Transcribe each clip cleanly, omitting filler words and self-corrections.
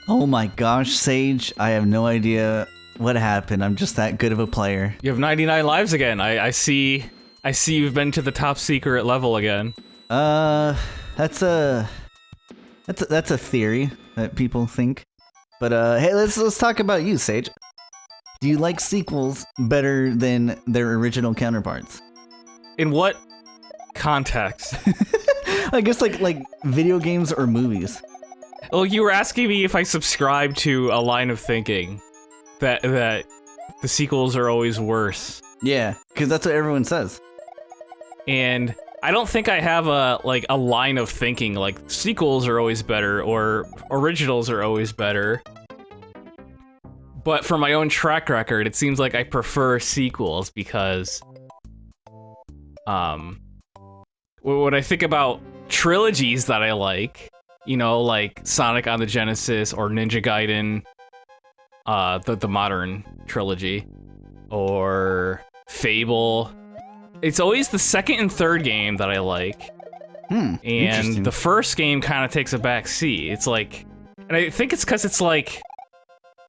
Oh my gosh, Sage, I have no idea what happened. I'm just that good of a player. You have 99 lives again. I see you've been to the top secret level again. That's a theory that people think. But hey, let's talk about you, Sage. Do you like sequels better than their original counterparts? In what context? I guess like video games or movies. Well, you were asking me if I subscribe to a line of thinking that the sequels are always worse. Yeah, because that's what everyone says. And I don't think I have a line of thinking like sequels are always better or originals are always better. But for my own track record, it seems like I prefer sequels because when I think about trilogies that I like, you know, like Sonic on the Genesis or Ninja Gaiden, the modern trilogy, or Fable. It's always the second and third game that I like. And the first game kind of takes a back seat. It's like, and I think it's because it's like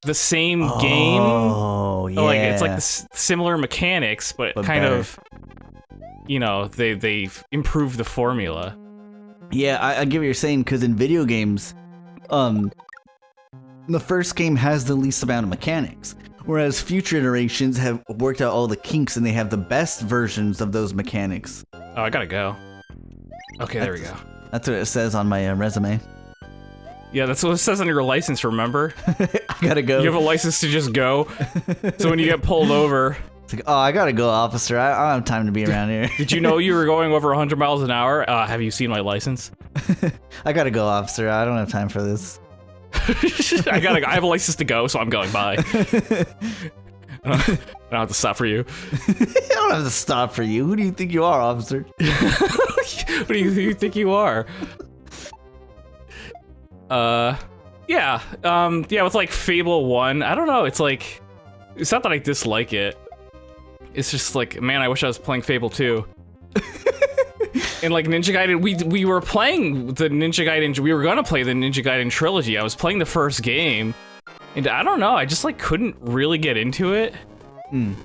the same game. Oh, yeah. Like, it's like similar mechanics, but kind better. of, you know, they've improved the formula. Yeah, I get what you're saying, because in video games, the first game has the least amount of mechanics, whereas future iterations have worked out all the kinks and they have the best versions of those mechanics. Oh, I gotta go. Okay, there we go. That's what it says on my resume. Yeah, that's what it says on your license, remember? I gotta go. You have a license to just go, so when you get pulled over... It's like, oh, I gotta go, officer. I don't have time to be around here. Did you know you were going over 100 miles an hour? Have you seen my license? I gotta go, officer. I don't have time for this. I have a license to go, so I'm going by. I don't have to stop for you. I don't have to stop for you. Who do you think you are, officer? What do you think you are? Yeah, with like Fable 1, I don't know, it's like, it's not that I dislike it. It's just like, man, I wish I was playing Fable 2. And like Ninja Gaiden, we were playing the Ninja Gaiden, we were gonna play the Ninja Gaiden trilogy. I was playing the first game, and I don't know, I just like couldn't really get into it. And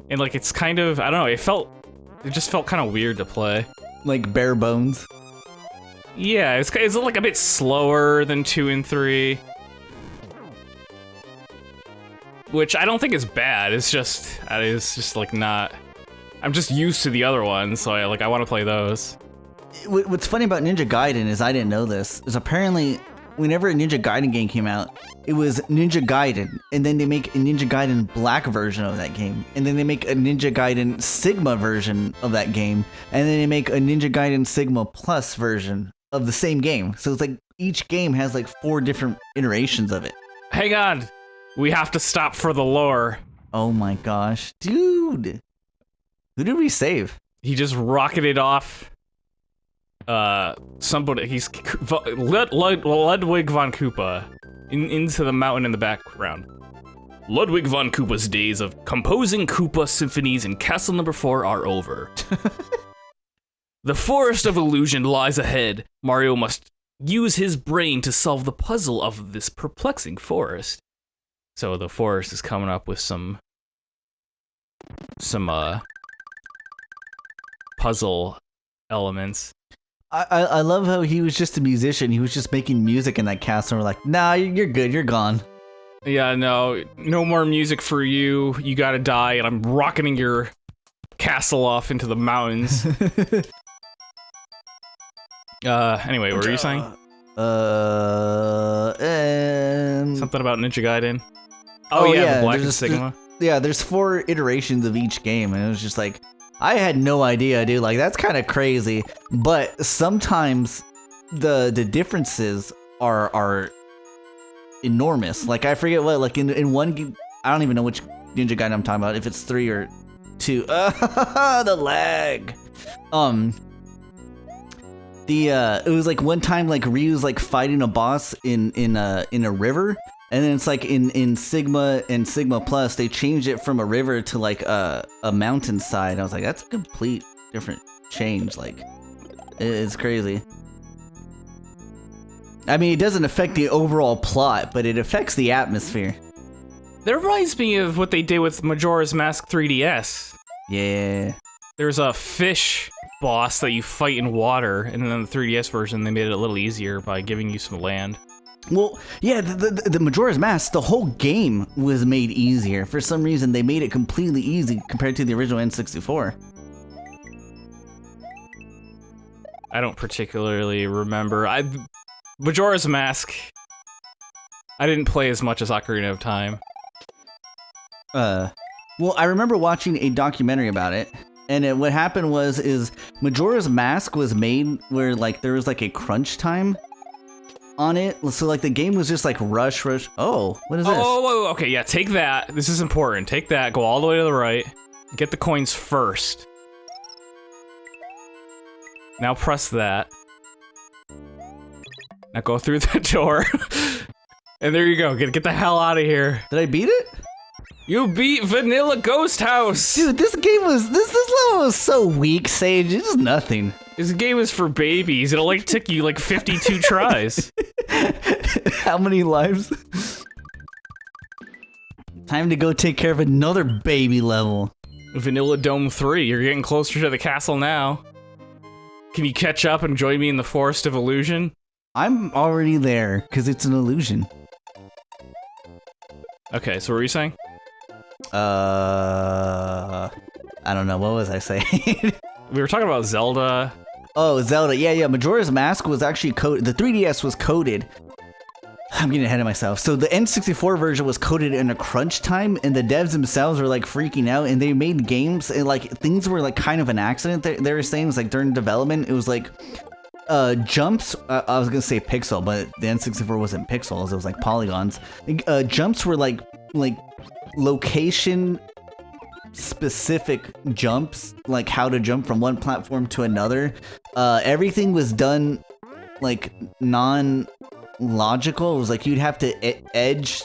like, it's kind of, I don't know, it just felt kind of weird to play. Like bare bones. Yeah, it's like a bit slower than 2 and 3. Which I don't think is bad, it's just like not... I'm just used to the other ones, so I want to play those. What's funny about Ninja Gaiden is I didn't know this, is apparently whenever a Ninja Gaiden game came out, it was Ninja Gaiden, and then they make a Ninja Gaiden Black version of that game, and then they make a Ninja Gaiden Sigma version of that game, and then they make a Ninja Gaiden Sigma Plus version of the same game. So it's like each game has like 4 different iterations of it. Hang on! We have to stop for the lore. Oh my gosh, dude! Who did we save? He just rocketed off. Somebody. He's Ludwig von Koopa into the mountain in the background. Ludwig von Koopa's days of composing Koopa symphonies in Castle Number 4 are over. The forest of illusion lies ahead. Mario must use his brain to solve the puzzle of this perplexing forest. So the forest is coming up with some puzzle elements. I love how he was just a musician. He was just making music in that castle. We're like, nah, you're good. You're gone. Yeah, no more music for you. You gotta die, and I'm rocketing your castle off into the mountains. Anyway, what were you saying? Something about Ninja Gaiden. Oh yeah, the Black and Sigma. There's 4 iterations of each game, and it was just like, I had no idea, dude. Like, that's kind of crazy. But sometimes the differences are enormous. Like, I forget what, like in one game, I don't even know which Ninja Gaiden I'm talking about, if it's 3 or 2. The lag. It was like one time, like Ryu's like fighting a boss in a river, and then it's like in Sigma and Sigma Plus they changed it from a river to like a mountainside. I was like, that's a complete different change. Like, it's crazy. I mean, it doesn't affect the overall plot, but it affects the atmosphere. That reminds me of what they did with Majora's Mask 3DS. Yeah. There's a fish boss that you fight in water, and then in the 3DS version, they made it a little easier by giving you some land. Well, yeah, the Majora's Mask, the whole game was made easier. For some reason, they made it completely easy compared to the original N64. I don't particularly remember. Majora's Mask, I didn't play as much as Ocarina of Time. Well, I remember watching a documentary about it, and what happened is Majora's Mask was made where, like, there was, like, a crunch time on it, so, like, the game was just, like, rush. Oh, what is this? Oh, okay, yeah, take that. This is important. Take that, go all the way to the right, get the coins first. Now press that. Now go through the door. And there you go, get the hell out of here. Did I beat it? You beat Vanilla Ghost House! Dude, this level was so weak, Sage. It's just nothing. This game is for babies. It'll like took you like 52 tries. How many lives? Time to go take care of another baby level. Vanilla Dome 3. You're getting closer to the castle now. Can you catch up and join me in the Forest of Illusion? I'm already there, because it's an illusion. Okay, so what were you saying? I don't know. What was I saying? We were talking about Zelda. Oh, Zelda. Yeah. Majora's Mask was actually coded. The 3DS was coded. I'm getting ahead of myself. So the N64 version was coded in a crunch time, and the devs themselves were like freaking out, and they made games, and like things were like kind of an accident. They were saying it was like during development, it was like jumps. I was gonna say pixel, but the N64 wasn't pixels. It was like polygons. Jumps were like location specific jumps, like how to jump from one platform to another. Everything was done like non-logical. It was like you'd have to edge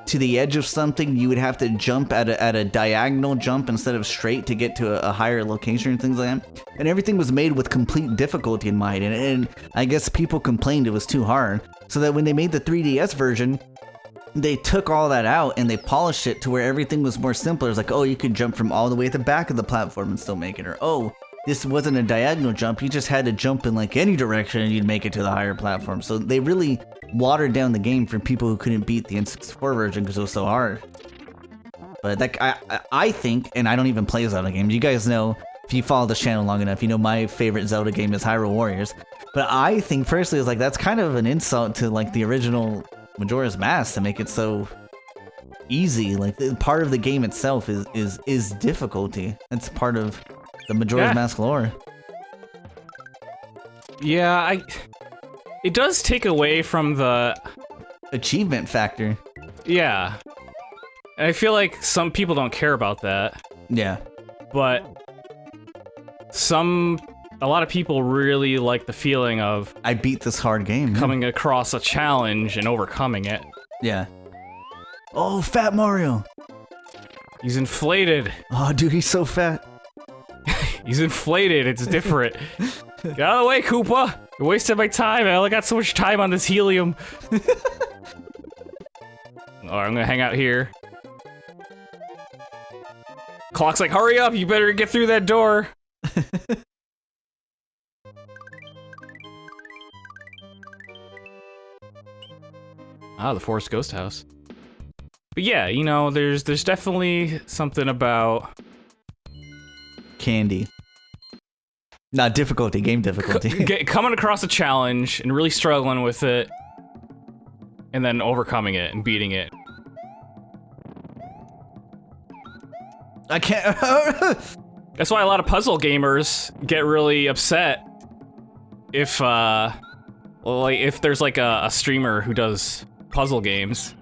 to the edge of something. You would have to jump at a diagonal jump instead of straight to get to a higher location and things like that. And everything was made with complete difficulty in mind. And I guess people complained it was too hard. So that when they made the 3DS version, they took all that out and they polished it to where everything was more simpler. It's like, oh, you could jump from all the way at the back of the platform and still make it. Or, oh, this wasn't a diagonal jump. You just had to jump in like any direction and you'd make it to the higher platform. So they really watered down the game for people who couldn't beat the N64 version because it was so hard. But that, I think, and I don't even play Zelda games. You guys know, if you follow the channel long enough, you know my favorite Zelda game is Hyrule Warriors. But I think personally, it's like that's kind of an insult to like the original Majora's Mask to make it so easy. Like part of the game itself is difficulty. That's part of the Majora's Mask lore. Yeah, it does take away from the achievement factor. Yeah. And I feel like some people don't care about that. Yeah. But a lot of people really like the feeling of I beat this hard game. Coming across a challenge and overcoming it. Yeah. Oh, Fat Mario. He's inflated. Oh, dude, he's so fat. He's inflated. It's different. Get out of the way, Koopa. You're wasting my time. I only got so much time on this helium. Alright, I'm gonna hang out here. Clock's like, hurry up, you better get through that door. Ah, the Forest Ghost House. But yeah, you know, there's definitely something about candy. Not difficulty, game difficulty. Coming across a challenge and really struggling with it, and then overcoming it and beating it. I can't. That's why a lot of puzzle gamers get really upset if, like, if there's like a streamer who does puzzle games.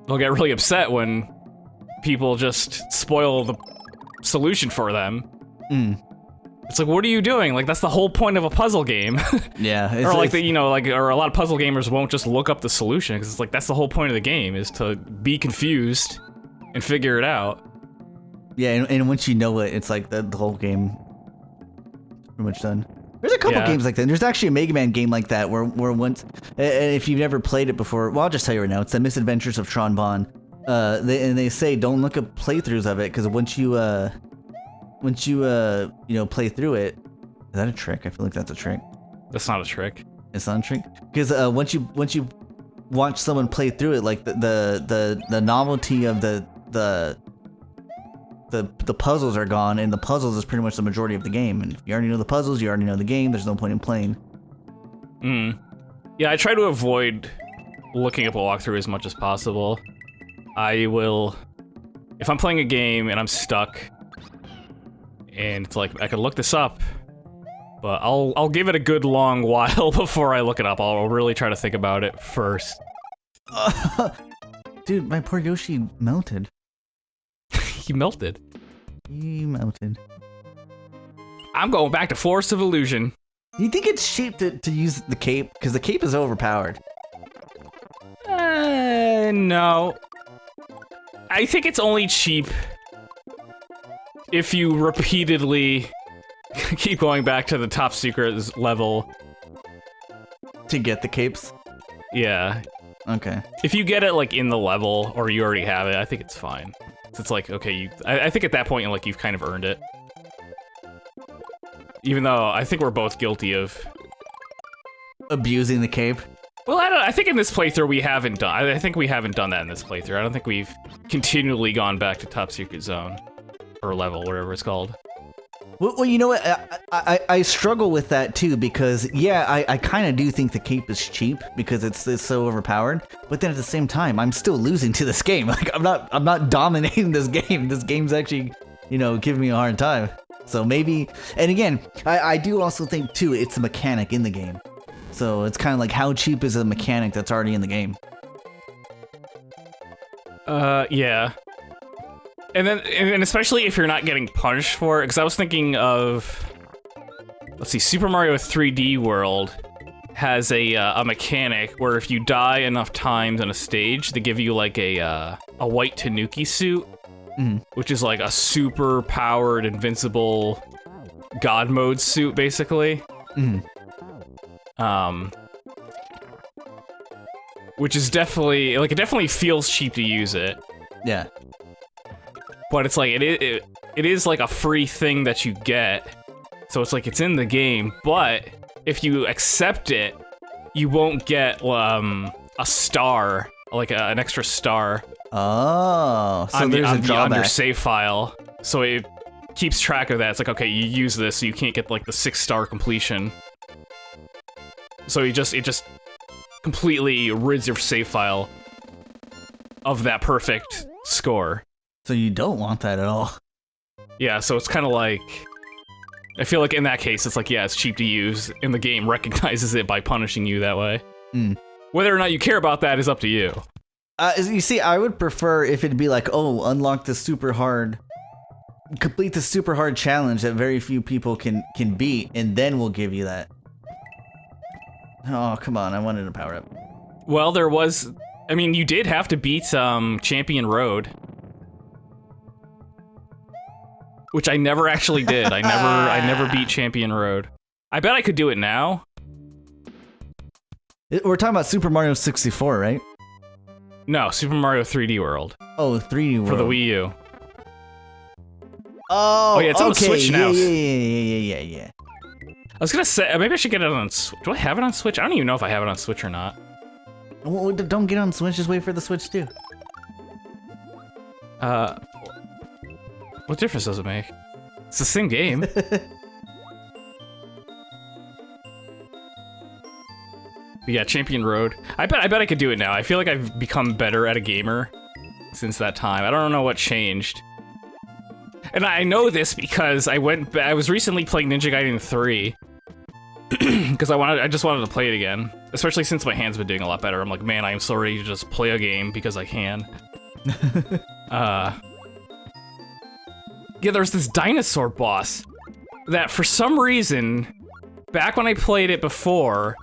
They'll get really upset when people just spoil the solution for them. Mm. It's like, what are you doing? Like, that's the whole point of a puzzle game. Yeah. Or like, you know, like, or a lot of puzzle gamers won't just look up the solution, because it's like, that's the whole point of the game, is to be confused and figure it out. Yeah, and once you know it, it's like the whole game pretty much done. There's a couple Yeah. games like that. There's actually a Mega Man game like that where once, and if you've never played it before, well, I'll just tell you right now. It's the Misadventures of Tron Bonne. They say don't look up playthroughs of it because once you play through it, is that a trick? I feel like that's a trick. That's not a trick. It's not a trick because once you watch someone play through it, like the novelty of the puzzles are gone, and the puzzles is pretty much the majority of the game. And if you already know the puzzles, you already know the game. There's no point in playing. Yeah, I try to avoid looking up a walkthrough as much as possible. I will, if I'm playing a game and I'm stuck, and it's like I could look this up, but I'll give it a good long while before I look it up. I'll really try to think about it first. Dude, my poor Yoshi melted. He melted. He melted. I'm going back to Forest of Illusion. Do you think it's cheap to use the cape? Because the cape is overpowered. No. I think it's only cheap if you repeatedly keep going back to the top secret level. To get the capes? Yeah. Okay. If you get it, like, in the level, or you already have it, I think it's fine. So it's like, okay, I think at that point, like, you've kind of earned it. Even though I think we're both guilty of abusing the cape. Well, I think in this playthrough we haven't done. I think we haven't done that in this playthrough. I don't think we've continually gone back to top secret zone or level, whatever it's called. Well, you know what? I struggle with that too because yeah, I kind of do think the cape is cheap because it's so overpowered. But then at the same time, I'm still losing to this game. Like I'm not dominating this game. This game's actually, giving me a hard time. So maybe, and again, I do also think too, it's a mechanic in the game. So it's kind of like how cheap is a mechanic that's already in the game? Yeah. And especially if you're not getting punished for it, because I was thinking of, let's see, Super Mario 3D World has a mechanic where if you die enough times on a stage, they give you like a white Tanuki suit, which is like a super powered, invincible God mode suit, basically. Which is definitely, like, it definitely feels cheap to use it. Yeah. But it's like, it is like a free thing that you get. So it's like, it's in the game, but if you accept it, you won't get a star, like an extra star. Oh, so there's a drawback. On your save file. So it keeps track of that. It's like, okay, you use this, so you can't get like the 6-star completion. So it just completely rids your save file of that perfect score. So you don't want that at all. Yeah, so it's kind of like, I feel like in that case, it's like, yeah, it's cheap to use, and the game recognizes it by punishing you that way. Whether or not you care about that is up to you. You see, I would prefer if it'd be like, oh, unlock the super hard, complete the super hard challenge that very few people can beat, and then we'll give you that. Oh, come on, I wanted to power up. Well, there was, I mean, you did have to beat Champion Road. Which I never actually did. I never beat Champion Road. I bet I could do it now. We're talking about Super Mario 64, right? No, Super Mario 3D World. Oh, 3D World. For the Wii U. Oh, yeah, it's on the Switch now. Yeah. I was gonna say, maybe I should get it on Switch. Do I have it on Switch? I don't even know if I have it on Switch or not. Well, don't get on Switch, just wait for the Switch too. What difference does it make? It's the same game. But yeah, Champion Road. I bet I could do it now. I feel like I've become better at a gamer since that time. I don't know what changed. And I know this because I was recently playing Ninja Gaiden 3. Because I just wanted to play it again. Especially since my hand's been doing a lot better. I'm like, man, I am so ready to just play a game because I can. Yeah, there's this dinosaur boss that for some reason, back when I played it before,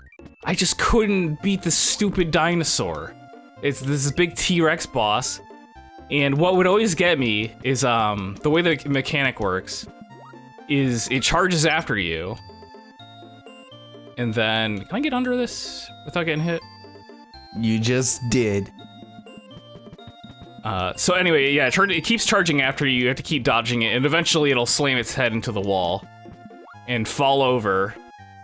I just couldn't beat the stupid dinosaur. It's this big T-Rex boss, and what would always get me is the way the mechanic works is it charges after you, And then, can I get under this without getting hit? You just did. So anyway, yeah, it keeps charging after you. You have to keep dodging it, and eventually it'll slam its head into the wall and fall over.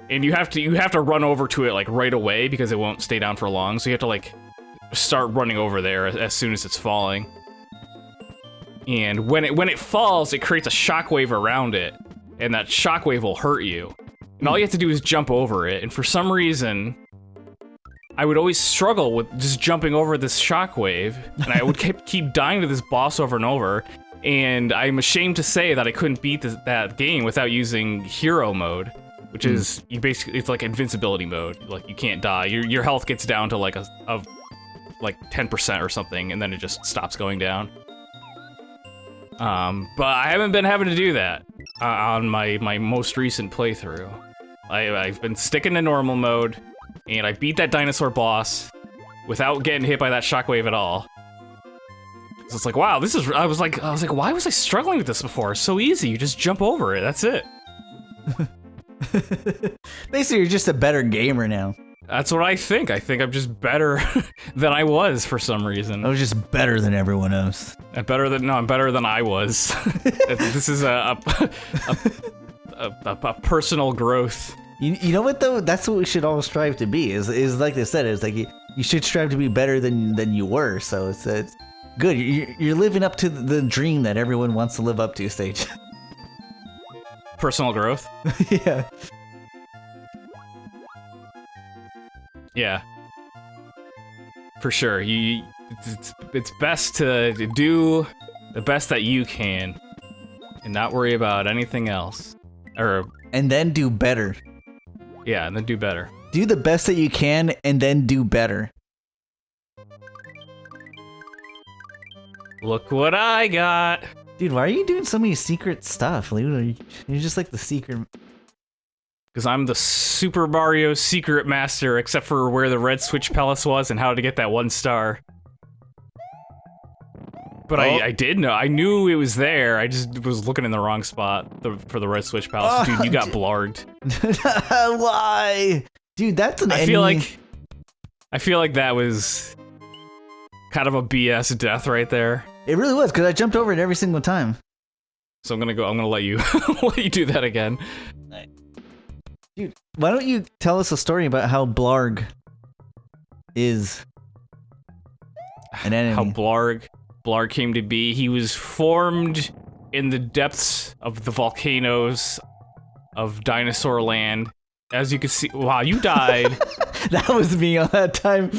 And you have to run over to it like right away because it won't stay down for long. So you have to like start running over there as soon as it's falling. And when it falls, it creates a shockwave around it, and that shockwave will hurt you. And all you have to do is jump over it. And for some reason, I would always struggle with just jumping over this shockwave, and I would keep dying to this boss over and over. And I'm ashamed to say that I couldn't beat that game without using hero mode, which is it's like invincibility mode. Like you can't die. Your health gets down to like like 10% or something, and then it just stops going down. But I haven't been having to do that on my most recent playthrough. I've been sticking to normal mode, and I beat that dinosaur boss without getting hit by that shockwave at all. So it's like, wow, I was like, why was I struggling with this before? It's so easy, you just jump over it, that's it. Basically, you're just a better gamer now. That's what I think. I think I'm just better than I was for some reason. I was just better than everyone else. I'm better than I was. This is a personal growth. You know what though? That's what we should all strive to be. Is like they said. It's like you should strive to be better than you were. So it's good. You're living up to the dream that everyone wants to live up to. Stage. Personal growth. Yeah. Yeah. For sure. It's best to do the best that you can and not worry about anything else. And then do better. Yeah, and then do better. Do the best that you can and then do better. Look what I got. Dude, why are you doing so many secret stuff? You're just like the secret. Because I'm the Super Mario secret master, except for where the Red Switch Palace was and how to get that 1 star. But I did know. I knew it was there. I just was looking in the wrong spot for the Red Switch Palace. Dude, you got blarged. Why? Dude, that's an I feel like that was kind of a BS death right there. It really was, because I jumped over it every single time. So I'm gonna let you let you do that again. Dude, why don't you tell us a story about how Blarg is an enemy? How Blarg came to be. He was formed in the depths of the volcanoes of Dinosaur Land. As you can see, wow, you died. That was me on that time.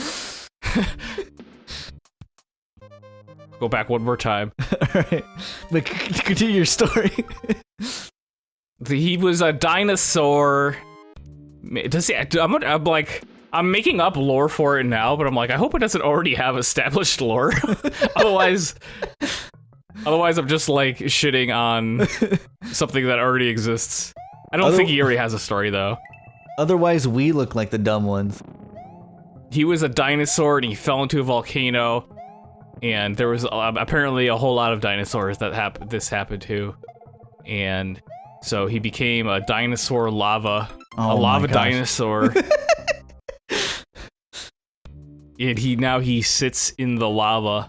Go back one more time. Alright, but continue your story. He was a dinosaur. I'm making up lore for it now, but I'm like, I hope it doesn't already have established lore. Otherwise I'm just like shitting on something that already exists. I don't think he already has a story though. Otherwise, we look like the dumb ones. He was a dinosaur and he fell into a volcano, and there was apparently a whole lot of dinosaurs that this happened to, and so he became a dinosaur lava, a lava dinosaur. And he sits in the lava.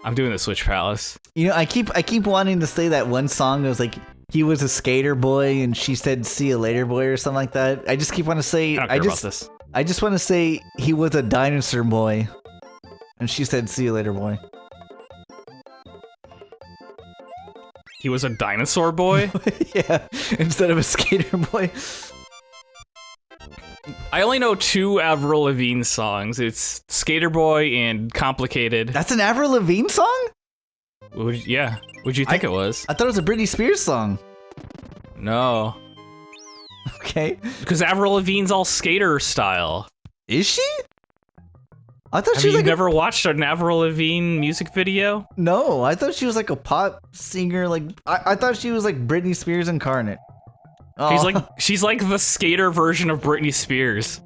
I'm doing the Switch Palace. You know, I keep wanting to say that one song that was like, he was a skater boy and she said see you later boy or something like that. I just keep want to say I don't care about this. I just want to say he was a dinosaur boy and she said see you later boy. He was a dinosaur boy? Yeah, instead of a skater boy. I only know 2 Avril Lavigne songs. It's Skater Boy and Complicated. That's an Avril Lavigne song? Yeah. What'd you think it was? I thought it was a Britney Spears song. No. Okay. Because Avril Lavigne's all skater style. Is she? I thought Have she was you like never watched an Avril Lavigne music video? No, I thought she was like a pop singer. Like I thought she was like Britney Spears incarnate. Oh. She's like the skater version of Britney Spears.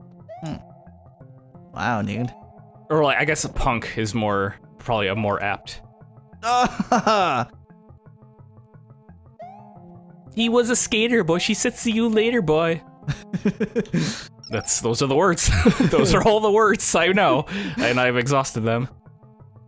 Wow, dude. Or like, I guess punk is probably a more apt. He was a skater boy. She said, "See you later, boy." Those are the words. Those are all the words I know, and I've exhausted them.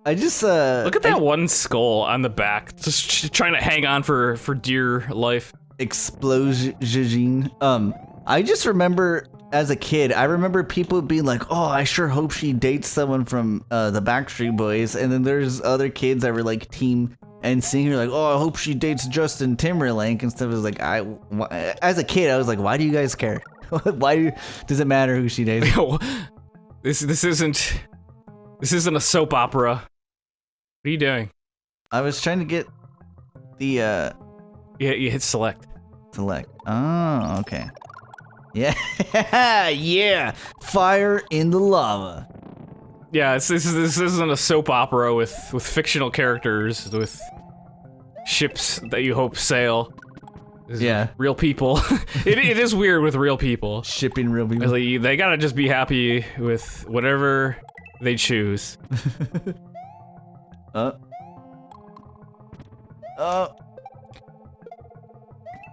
I just look at that one skull on the back, just trying to hang on for dear life. Explosion. I just remember as a kid, I remember people being like, "Oh, I sure hope she dates someone from the Backstreet Boys," and then there's other kids that were like Team NSYNC, like, "Oh, I hope she dates Justin Timberlake," and stuff. It was like, as a kid, I was like, "Why do you guys care? Why does it matter who she dates?" This isn't a soap opera. What are you doing? I was trying to get the Yeah, you hit select. Select. Oh, okay. Yeah, yeah. Fire in the lava. Yeah, this isn't a soap opera with fictional characters with ships that you hope sail. Yeah, real people. it is weird with real people. Shipping real people. Like, they gotta just be happy with whatever they choose.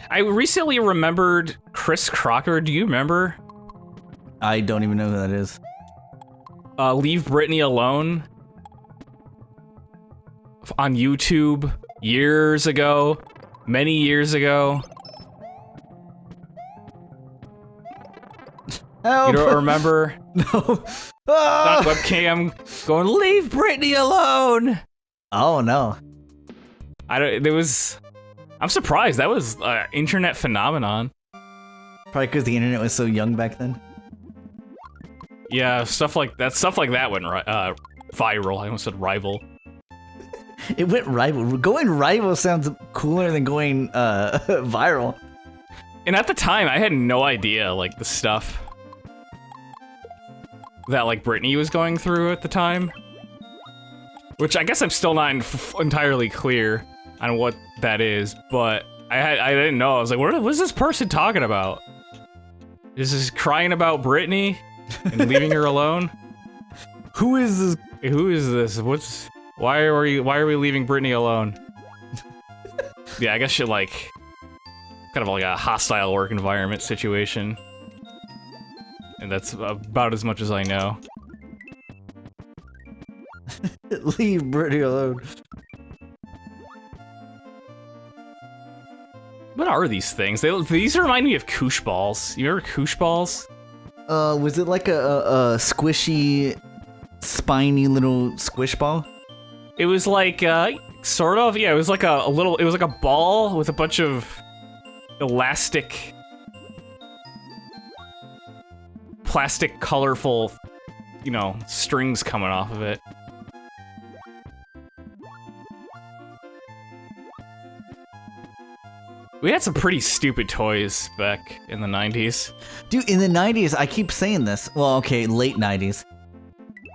I recently remembered Chris Crocker. Do you remember? I don't even know who that is. Leave Britney Alone on YouTube years ago, many years ago. Help. You don't remember? No. Not webcam going, leave Britney alone. Oh no. I'm surprised. That was an internet phenomenon. Probably because the internet was so young back then. Yeah, stuff like that went viral. I almost said rival. It went rival. Going rival sounds cooler than going viral. And at the time, I had no idea, like, the stuff that, like, Britney was going through at the time. Which I guess I'm still not entirely clear on what that is, but I didn't know. I was like, what is this person talking about? Is this crying about Britney and leaving her alone? Who is this? Who is this? Why are we leaving Britney alone? Yeah, I guess you're like kind of like a hostile work environment situation. And that's about as much as I know. Leave Britney alone. What are these things? These remind me of koosh balls. You remember koosh balls? Was it like a squishy, spiny little squish ball? It was like, sort of, yeah, it was like it was like a ball with a bunch of elastic, plastic, colorful, strings coming off of it. We had some pretty stupid toys back in the 90s. Dude, in the 90s, I keep saying this. Well, okay, late 90s.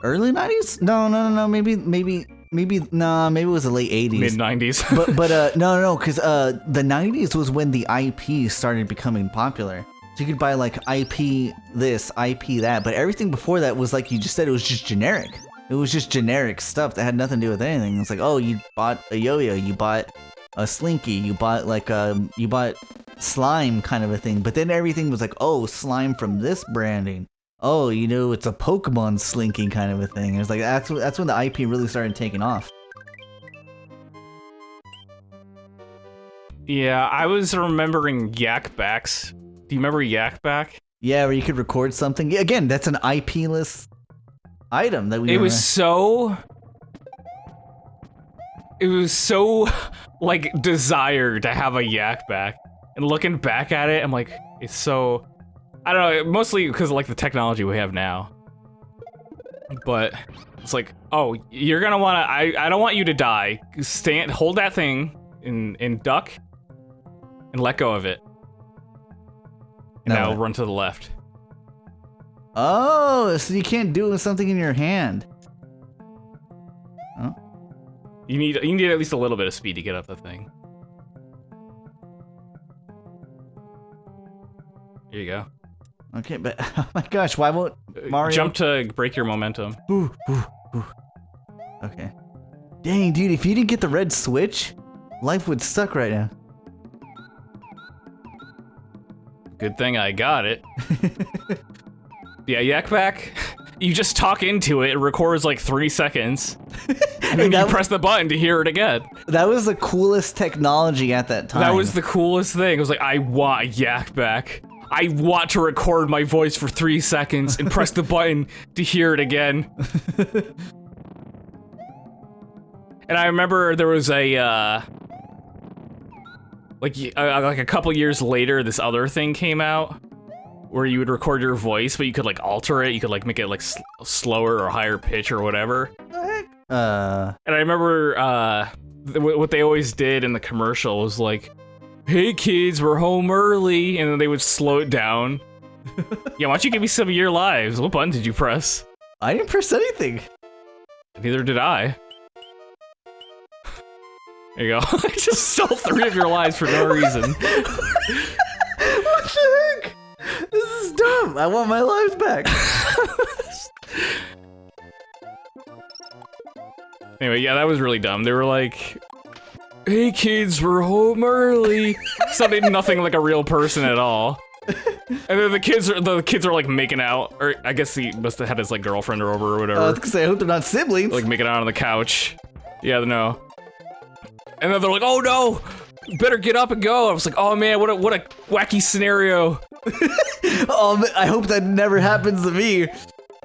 Early 90s? No, maybe it was the late 80s. Mid 90s. but no, because the 90s was when the IP started becoming popular. So you could buy like IP this, IP that, but everything before that was like you just said, it was just generic. It was just generic stuff that had nothing to do with anything. It's like, oh, you bought a yo-yo, you bought a slinky, you bought slime kind of a thing. But then everything was like, oh, slime from this branding. Oh, it's a Pokemon slinky kind of a thing. It's like that's when the IP really started taking off. Yeah, I was remembering Yak Backs. Do you remember Yak Back? Yeah, where you could record something. Yeah, again, that's an IP-less item that we. It was so like desired to have a Yak Back, and looking back at it, I'm like, it's so. I don't know, mostly because of like the technology we have now. But it's like, oh, you're gonna wanna. I don't want you to die. Hold that thing and duck, and let go of it. And now run to the left. Oh, so you can't do it with something in your hand. Oh. You need at least a little bit of speed to get up the thing. Here you go. Okay, but oh my gosh, why won't Mario jump to break your momentum? Ooh. Okay. Dang, dude, if you didn't get the red switch, life would suck right now. Good thing I got it. Yeah, Yak Back. You just talk into it. It records like 3 seconds, and then you press the button to hear it again. That was the coolest technology at that time. That was the coolest thing. It was like, I want Yak Back. I want to record my voice for 3 seconds and press the button to hear it again. And I remember there was a, like a couple years later, this other thing came out where you would record your voice, but you could like alter it. You could like make it like slower or higher pitch or whatever. And I remember what they always did in the commercial was like, "Hey kids, we're home early," and then they would slow it down. Yeah, why don't you give me some of your lives? What button did you press? I didn't press anything. Neither did I. There you go. I just stole 3 of your lives for no reason. What the heck? This is dumb. I want my lives back. Anyway, yeah, that was really dumb. They were like, "Hey kids, we're home early." Sounded nothing like a real person at all. And then the kids are like making out, or I guess he must have had his like girlfriend or over or whatever. I was gonna say, I hope they're not siblings. Like making out on the couch. Yeah, no. And then they're like, "Oh no, better get up and go." I was like, "Oh man, what a wacky scenario." Oh, I hope that never happens to me.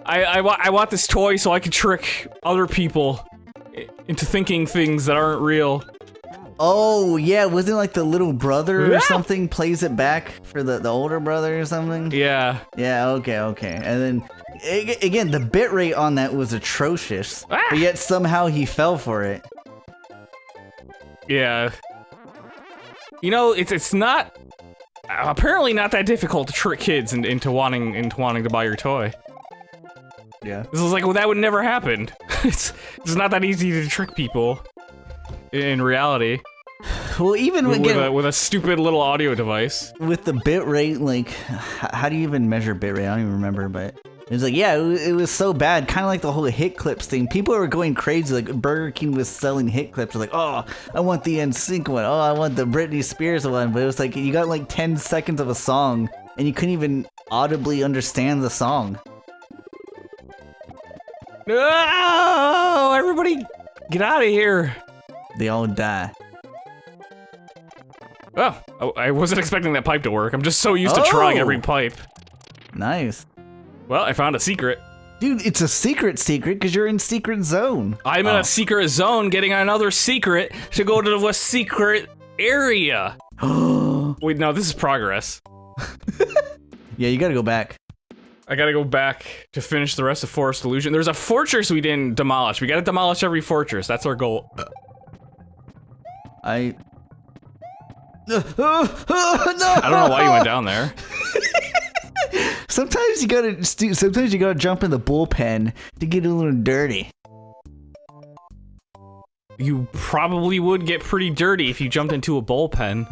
I want this toy so I can trick other people into thinking things that aren't real. Oh yeah, wasn't it like the little brother or something plays it back for the older brother or something? Yeah. Yeah, okay. And then, again, the bitrate on that was atrocious, but yet somehow he fell for it. Yeah. You know, it's not, apparently not that difficult to trick kids into wanting to buy your toy. Yeah. This is like, well, that would never happen. It's not that easy to trick people in reality. Well, even with a stupid little audio device. With the bitrate, like, how do you even measure bitrate? I don't even remember, but it was like, yeah, it was so bad. Kind of like the whole hit clips thing. People were going crazy. Like Burger King was selling hit clips. Like, oh, I want the NSYNC one. Oh, I want the Britney Spears one. But it was like, you got like 10 seconds of a song, and you couldn't even audibly understand the song. No! Everybody, get out of here! They all die. Oh, I wasn't expecting that pipe to work. I'm just so used to trying every pipe. Nice. Well, I found a secret. Dude, it's a secret because you're in secret zone. I'm in a secret zone getting another secret to go to a secret area. Wait, no, this is progress. Yeah, you gotta go back. I gotta go back to finish the rest of Forest Illusion. There's a fortress we didn't demolish. We gotta demolish every fortress. That's our goal. No. I don't know why you went down there. Sometimes you gotta jump in the bullpen to get a little dirty. You probably would get pretty dirty if you jumped into a bullpen.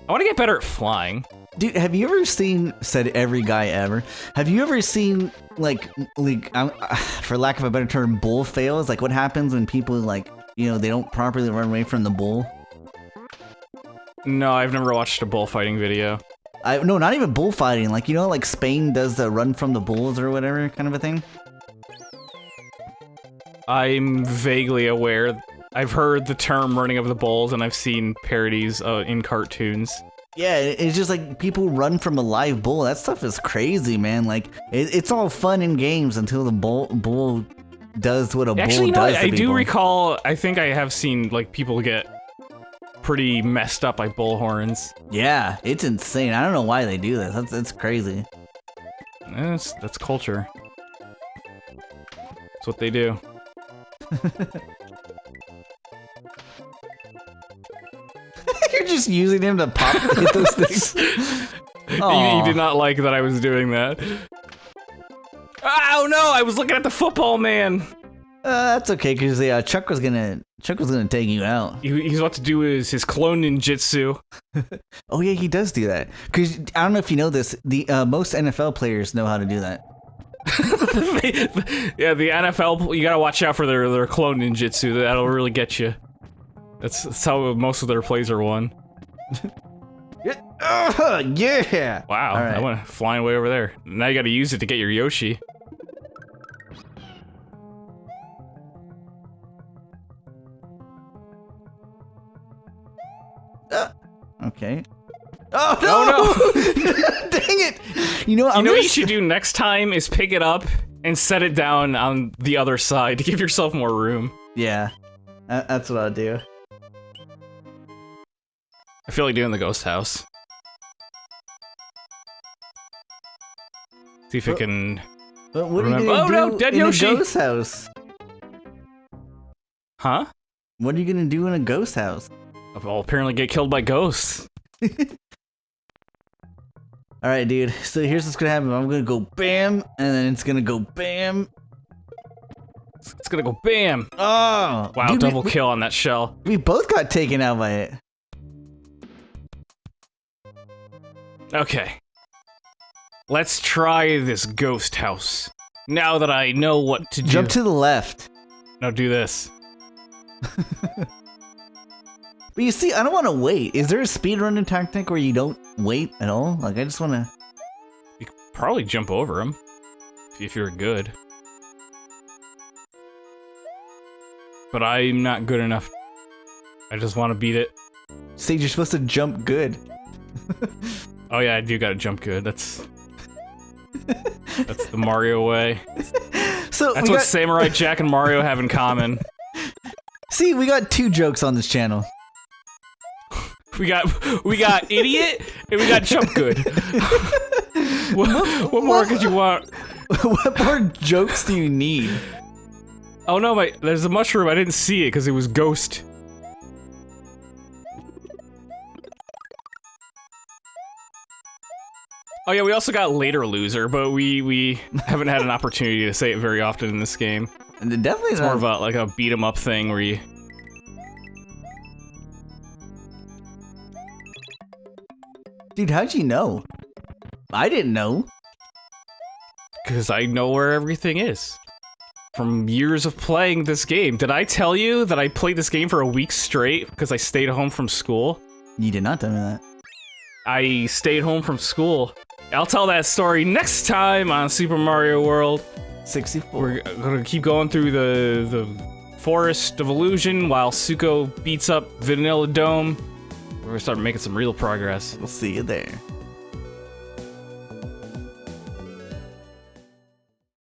I want to get better at flying. Dude, have you ever seen, said every guy ever, have you ever seen, like for lack of a better term, bull fails? Like what happens when people, like, you know, they don't properly run away from the bull? No, I've never watched a bullfighting video. No, not even bullfighting. Like, you know, like Spain does the run from the bulls or whatever kind of a thing? I'm vaguely aware. I've heard the term running of the bulls, and I've seen parodies in cartoons. Yeah, it's just like people run from a live bull. That stuff is crazy, man. Like, it's all fun in games until the bull does what a bull does to people. I do recall, I think I have seen, like, people get pretty messed up by bull horns. Yeah, it's insane. I don't know why they do that. That's crazy. That's culture. That's what they do. You're just using him to populate those things. He did not like that I was doing that. Oh no! I was looking at the football man. That's okay, because Chuck was gonna take you out. He's about to do his clone ninjutsu. Oh yeah, he does do that. Because I don't know if you know this, the most NFL players know how to do that. Yeah, the NFL, you gotta watch out for their clone ninjutsu. That'll really get you. That's how most of their plays are won. Yeah. Wow, All right. I went flying way over there. Now you gotta use it to get your Yoshi. Okay. Oh no! Dang it! You know, You know what you should do next time is pick it up and set it down on the other side to give yourself more room. Yeah, that's what I'll do. I feel like doing the ghost house. See if it can. But what remember. are you gonna do Dead in Yoshi! a ghost house? Huh? What are you gonna do in a ghost house? I'll apparently get killed by ghosts. Alright, dude. So here's what's gonna happen. I'm gonna go bam, and then it's gonna go bam. It's gonna go bam! Oh! Wow, Dude, double kill on that shell. we both got taken out by it. Okay. Let's try this ghost house. Now that I know what to do. Jump to the left. No, do this. But you see, I don't want to wait. Is there a speedrunning tactic where you don't wait at all? Like, I just want to... You could probably jump over him. If you're good. But I'm not good enough. I just want to beat it. See, you're supposed to jump good. Oh yeah, I do gotta jump good. That's the Mario way. So That's what Samurai Jack and Mario have in common. See, we got 2 jokes on this channel. We got idiot and we got jump good. what more could you want? What more jokes do you need? Oh no, there's a mushroom. I didn't see it because it was ghost. Oh yeah, we also got later loser, but we haven't had an opportunity to say it very often in this game. And definitely It's more of like a beat 'em up thing where you. Dude, how'd you know? I didn't know. Because I know where everything is. From years of playing this game. Did I tell you that I played this game for a week straight because I stayed home from school? You did not tell me that. I stayed home from school. I'll tell that story next time on Super Mario World. 64. We're gonna keep going through the Forest of Illusion while Tsuko beats up Vanilla Dome. We're gonna start making some real progress. We'll see you there.